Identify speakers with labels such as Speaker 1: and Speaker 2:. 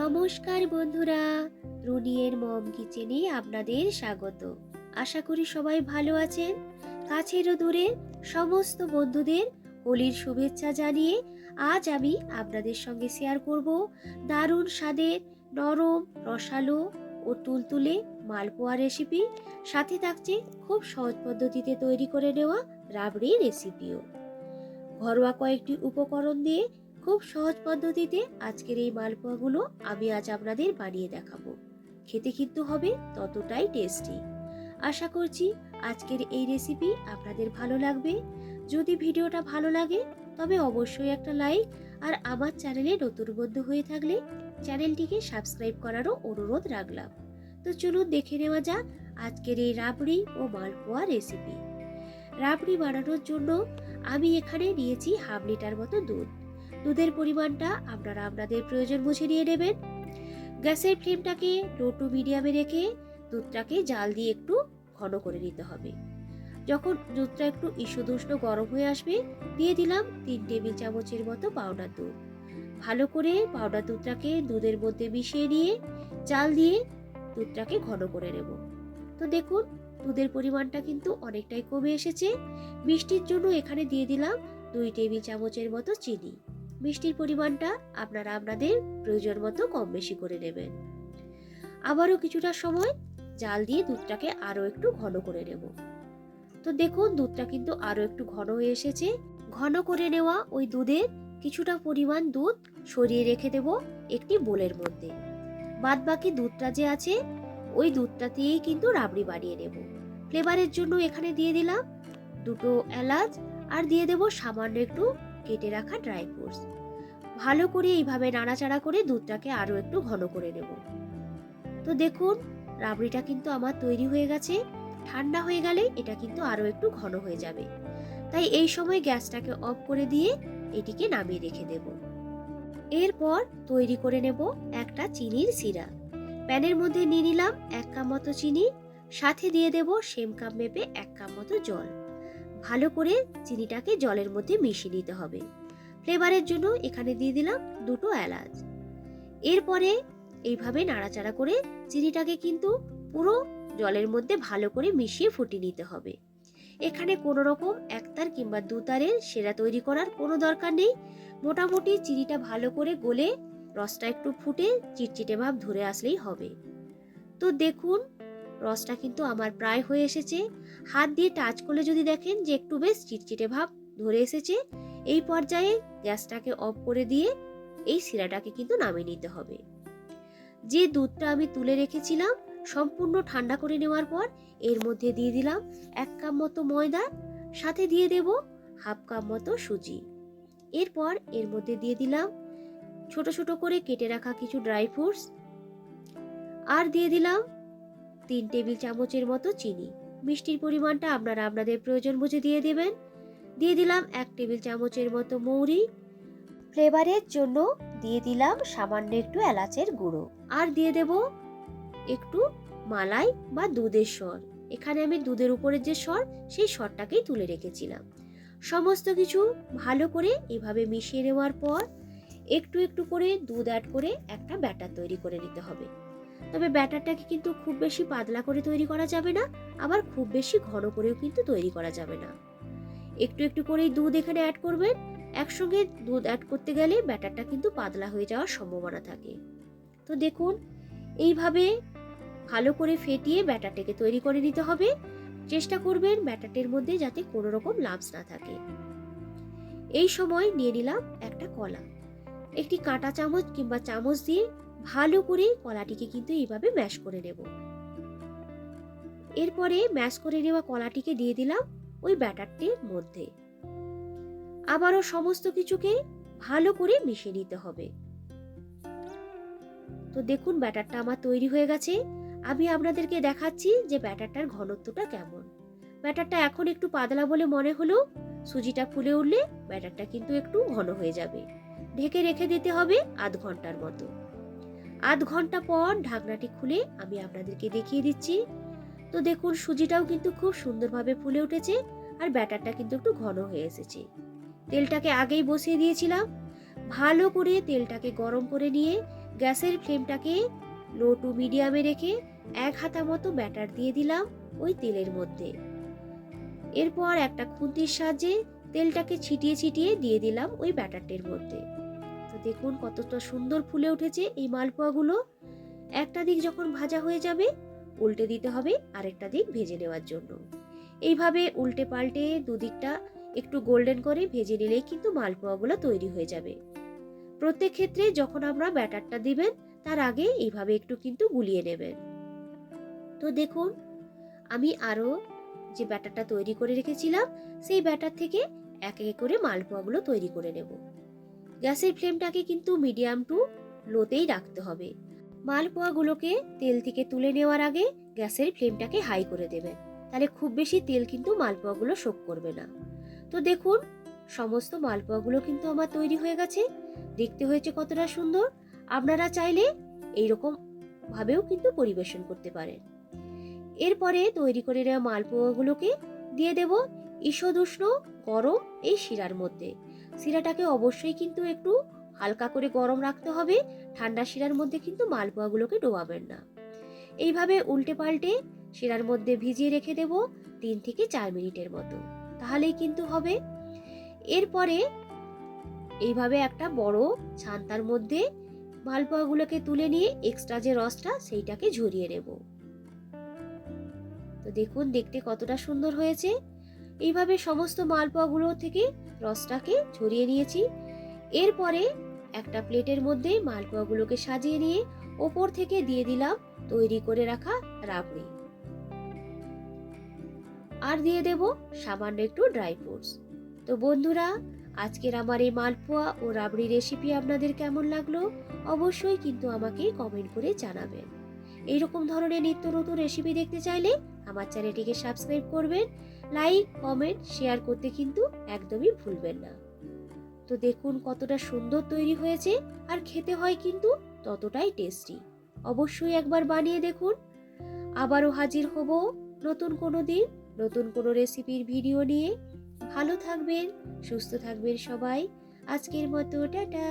Speaker 1: নমস্কার বন্ধুরা, রুনিয়ের মম কিচেনে আপনাদের স্বাগত। আশা করি সবাই ভালো আছেন। কাছের ও দূরে সমস্ত বন্ধুদের হোলির শুভেচ্ছা জানিয়ে আজ আমি আপনাদের সঙ্গে শেয়ার করব দারুণ স্বাদের নরম রসালো ও তুলতুলে মালপোয়া রেসিপি। সাথে থাকছে খুব সহজ পদ্ধতিতে তৈরি করে নেওয়া রাবড়ি রেসিপিও। ঘরোয়া কয়েকটি উপকরণ দিয়ে খুব সহজ পদ্ধতিতে আজকের এই মালপোয়াগুলো আমি আজ আপনাদের বানিয়ে দেখাবো। খেতে কিন্তু হবে ততটাই টেস্টি। আশা করছি আজকের এই রেসিপি আপনাদের ভালো লাগবে। যদি ভিডিওটা ভালো লাগে তবে অবশ্যই একটা লাইক, আর আমার চ্যানেলে নতুন বন্ধু হয়ে থাকলে চ্যানেলটিকে সাবস্ক্রাইব করারও অনুরোধ রাখলাম। তো চলুন দেখে নেওয়া যাক আজকের এই রাবড়ি ও মালপোয়া রেসিপি। রাবড়ি বানানোর জন্য আমি এখানে নিয়েছি হাফ লিটার মতো দুধ। দুধের পরিমাণটা আপনারা আপনাদের প্রয়োজন বুঝে নিয়ে নেবেন। গ্যাসের ফ্লেমটাকে লো টু মিডিয়ামে রেখে দুধটাকে জাল দিয়ে একটু ঘন করে নিতে হবে। যখন দুধটা একটু ঈষদুষ্ণ গরম হয়ে আসবে, দিয়ে দিলাম 3 টেবিল চামচের মতো পাউডার দুধ। ভালো করে পাউডার দুধটাকে দুধের মধ্যে মিশিয়ে নিয়ে জাল দিয়ে দুধটাকে ঘন করে নেব। তো দেখুন দুধের পরিমাণটা কিন্তু অনেকটাই কমে এসেছে। মিষ্টির জন্য এখানে দিয়ে দিলাম 2 টেবিল চামচের মতো চিনি। মিষ্টির পরিমাণটা আপনারা আপনাদের প্রয়োজন মতো কম বেশি করে নেবেন। আবারও কিছুটা সময় জাল দিয়ে দুধটাকে আরো একটু ঘন করে নেব। তো দেখুন দুধটা কিন্তু আরো একটু ঘন হয়ে এসেছে। ঘন করে নেওয়া ওই দুধের কিছুটা পরিমাণ দুধ সরিয়ে রেখে দেব একটি বোলের মধ্যে। বাদ বাকি দুধটা যে আছে ওই দুধটা দিয়েই কিন্তু রাবড়ি বানিয়ে নেব। ফ্লেভারের জন্য এখানে দিয়ে দিলাম 2 এলাচ, আর দিয়ে দেব সামান্য একটু কেটে রাখা ড্রাই ফ্রুটস। ভালো করে এইভাবে নাড়াচাড়া করে দুধটাকে আরো একটু ঘন করে নেব। তো দেখুন রাবড়িটা কিন্তু আমার তৈরি হয়ে গেছে। ঠান্ডা হয়ে গেলে এটা কিন্তু আরো একটু ঘন হয়ে যাবে। তাই এই সময় গ্যাসটাকে অফ করে দিয়ে এটিকে নামিয়ে রেখে দেব। এরপর তৈরি করে নেব একটা চিনির সিরা। প্যানের মধ্যে নিয়ে নিলাম 1 কাপ মতো চিনি, সাথে দিয়ে দেব সেম কাপ মেপে 1 কাপ মতো জল। ভালো করে চিনিটাকে জলের মধ্যে মিশিয়ে নিতে হবে। ফ্লেভারের জন্য এখানে দিয়ে দিলাম 2 এলাচ। এরপরে এইভাবে নাড়াচাড়া করে চিনিটাকে কিন্তু পুরো জলের মধ্যে ভালো করে মিশিয়ে ফুটিয়ে নিতে হবে। এখানে কোনো রকম একতার কিংবা দুতারের সেরা তৈরি করার কোনো দরকার নেই। মোটামুটি চিনিটা ভালো করে গলে রসটা একটু ফুটে চিটচিটে ভাব ধরে আসলেই হবে। তো দেখুন রসটা কিন্তু আমার প্রায় হয়ে এসেছে। হাত দিয়ে টাচ করলে যদি দেখেন যে একটু বেশ চিটচিটে ভাব ধরে এসেছে, এই পর্যায়ে গ্যাসটাকে অফ করে দিয়ে এই সিরাটাকে কিন্তু নামিয়ে নিতে হবে। যে দুধটা আমি তুলে রেখেছিলাম সম্পূর্ণ ঠান্ডা করে নেওয়ার পর এর মধ্যে দিয়ে দিলাম 1 কাপ মতো ময়দা, সাথে দিয়ে দেব হাফ কাপ মতো সুজি। এরপর এর মধ্যে দিয়ে দিলাম ছোট ছোট করে কেটে রাখা কিছু ড্রাই ফ্রুটস, আর দিয়ে দিলাম 3 টেবিল চামচের মতো চিনি। মিষ্টির পরিমাণটা আপনারা আপনাদের প্রয়োজন বুঝে দিয়ে দেবেন। দিয়ে দিলাম 1 টেবিল চামচের মতো মৌরি। ফ্লেভারের জন্য দিয়ে দিলাম সামান্য একটু এলাচের গুঁড়ো, আর দিয়ে দেব একটু মালাই বা দুধের সর। এখানে আমি দুধের উপরের যে সর সেই সরটাকেই তুলে রেখেছিলাম। সমস্ত কিছু ভালো করে এভাবে মিশিয়ে নেওয়ার পর একটু একটু করে দুধ অ্যাড করে একটা ব্যাটার তৈরি করে নিতে হবে। তবে ব্যাটারটাকে কিন্তু খুব বেশি পাতলা করে তৈরি করা যাবে না, আবার খুব বেশি ঘন করেও কিন্তু তৈরি করা যাবে না। একটু একটু করেই দুধ এখানে অ্যাড করবেন। একসঙ্গে দুধ অ্যাড করতে গেলে ব্যাটারটা কিন্তু পাতলা হয়ে যাওয়ার সম্ভাবনা থাকে। তো দেখুন এইভাবে ভালো করে ফেটিয়ে ব্যাটারটাকে তৈরি করে নিতে হবে। চেষ্টা করবেন ব্যাটারটির মধ্যে যাতে কোনো রকম লাম্পস না থাকে। এই সময় নিয়ে নিলাম একটা কলা। একটি কাঁটা চামচ কিংবা চামচ দিয়ে ভালো করে কলাটিকে কিন্তু এইভাবে ম্যাশ করে নেব। এরপরে ম্যাশ করে নেওয়া কলাটিকে দিয়ে দিলাম ওই ব্যাটারটির মধ্যে। আবারও সমস্ত কিছুকে ভালো করে মিশিয়ে নিতে হবে। তো দেখুন ব্যাটারটা আমার তৈরি হয়ে গেছে। আমি আপনাদেরকে দেখাচ্ছি যে ব্যাটারটার ঘনত্বটা কেমন। ব্যাটারটা এখন একটু পাতলা বলে মনে হলো, সুজিটা ফুলে উঠলে ব্যাটারটা কিন্তু একটু ঘন হয়ে যাবে। ঢেকে রেখে দিতে হবে আধ ঘন্টার মতো। আধ ঘন্টা পর ঢাকনাটি খুলে আমি আপনাদেরকে দেখিয়ে দিচ্ছি। তো দেখুন সুজিটাও কিন্তু খুব সুন্দরভাবে ফুলে উঠেছে, আর ব্যাটারটা কিন্তু একটু ঘন হয়ে এসেছে। তেলটাকে আগেই বসিয়ে দিয়েছিলাম। ভালো করে তেলটাকে গরম করে নিয়ে গ্যাসের ফ্লেমটাকে লো টু মিডিয়ামে রেখে 1 হাতা মতো ব্যাটার দিয়ে দিলাম ওই তেলের মধ্যে। এরপর একটা খুন্তির সাহায্যে তেলটাকে ছিটিয়ে ছিটিয়ে দিয়ে দিলাম ওই ব্যাটারটির মধ্যে। তো দেখুন কতটা সুন্দর ফুলে উঠেছে এই মালপোয়াগুলো। একটা দিক যখন ভাজা হয়ে যাবে উল্টে দিতে হবে আরেকটা দিক ভেজে নেওয়ার জন্য। এইভাবে উল্টে পাল্টে দুদিকটা একটু গোল্ডেন করে ভেজে নিলেই কিন্তু মালপোয়াগুলো তৈরি হয়ে যাবে। প্রত্যেক ক্ষেত্রে যখন আমরা ব্যাটারটা দিবেন তার আগে এইভাবে একটু কিন্তু গুলিয়ে নেবেন। তো দেখুন আমি আরো যে ব্যাটারটা তৈরি করে রেখেছিলাম সেই ব্যাটার থেকে এক এক করে মালপোয়াগুলো তৈরি করে নেব। গ্যাসের ফ্লেমটাকে কিন্তু মিডিয়াম টু লোতেই রাখতে হবে। মালপোয়াগুলোকে তেল থেকে তুলে নেওয়ার আগে গ্যাসের ফ্লেমটাকে হাই করে দেবেন, তাহলে খুব বেশি তেল কিন্তু মালপোয়াগুলো শোক করবে না। তো দেখুন সমস্ত মালপোয়াগুলো কিন্তু আমার তৈরি হয়ে গেছে। দেখতে হয়েছে কতটা সুন্দর। আপনারা চাইলে এইরকম ভাবেও কিন্তু পরিবেশন করতে পারেন। এরপরে তৈরি করে নেওয়া মালপোয়াগুলোকে দিয়ে দেব ঈষৎ উষ্ণ গরম এই শিরার মধ্যে। শিরাটাকে অবশ্যই কিন্তু একটু হালকা করে গরম রাখতে হবে, ঠান্ডা শিরার মধ্যে কিন্তু মালপোয়াগুলোকে ডোবাবেন না। এইভাবে উল্টে পাল্টে শিরার মধ্যে ভিজিয়ে রেখে দেব 3 থেকে 4 মিনিটের মতো, তাহলেই কিন্তু হবে। এরপরে এইভাবে একটা বড় ছান্তার মধ্যে মালপোয়াগুলোকে তুলে নিয়ে এক্সট্রা যে রসটা সেইটাকে ঝরিয়ে নেব। তো দেখুন দেখতে কতটা সুন্দর হয়েছে। এইভাবে সমস্ত মালপোয়াগুলো থেকে রসটাকে ঝরিয়ে নিয়েছি। এরপরে একটা প্লেটের মধ্যে মালপোয়াগুলোকে সাজিয়ে নিয়ে ওপর থেকে দিয়ে দিলাম তৈরি করে রাখা রাবড়ি, আর দিয়ে দেব সামান্য একটু ড্রাই ফ্রুটস। তো বন্ধুরা আজকের আমার এই মালপোয়া ও রাবড়ি রেসিপি আপনাদের কেমন লাগলো অবশ্যই কিন্তু আমাকে কমেন্ট করে জানাবেন। এইরকম ধরনের নিত্য নতুন রেসিপি দেখতে চাইলে আমার চ্যানেলটিকে সাবস্ক্রাইব করবেন, লাইক কমেন্ট শেয়ার করতে কিন্তু একদমই ভুলবেন না। তো দেখুন কতটা সুন্দর তৈরি হয়েছে, আর খেতে হয় কিন্তু ততটাই টেস্টি। অবশ্যই একবার বানিয়ে দেখুন। আবারও হাজির হব নতুন কোনো দিন নতুন কোনো রেসিপির ভিডিও নিয়ে। ভালো থাকবেন, সুস্থ থাকবেন সবাই। আজকের মতো টাটা।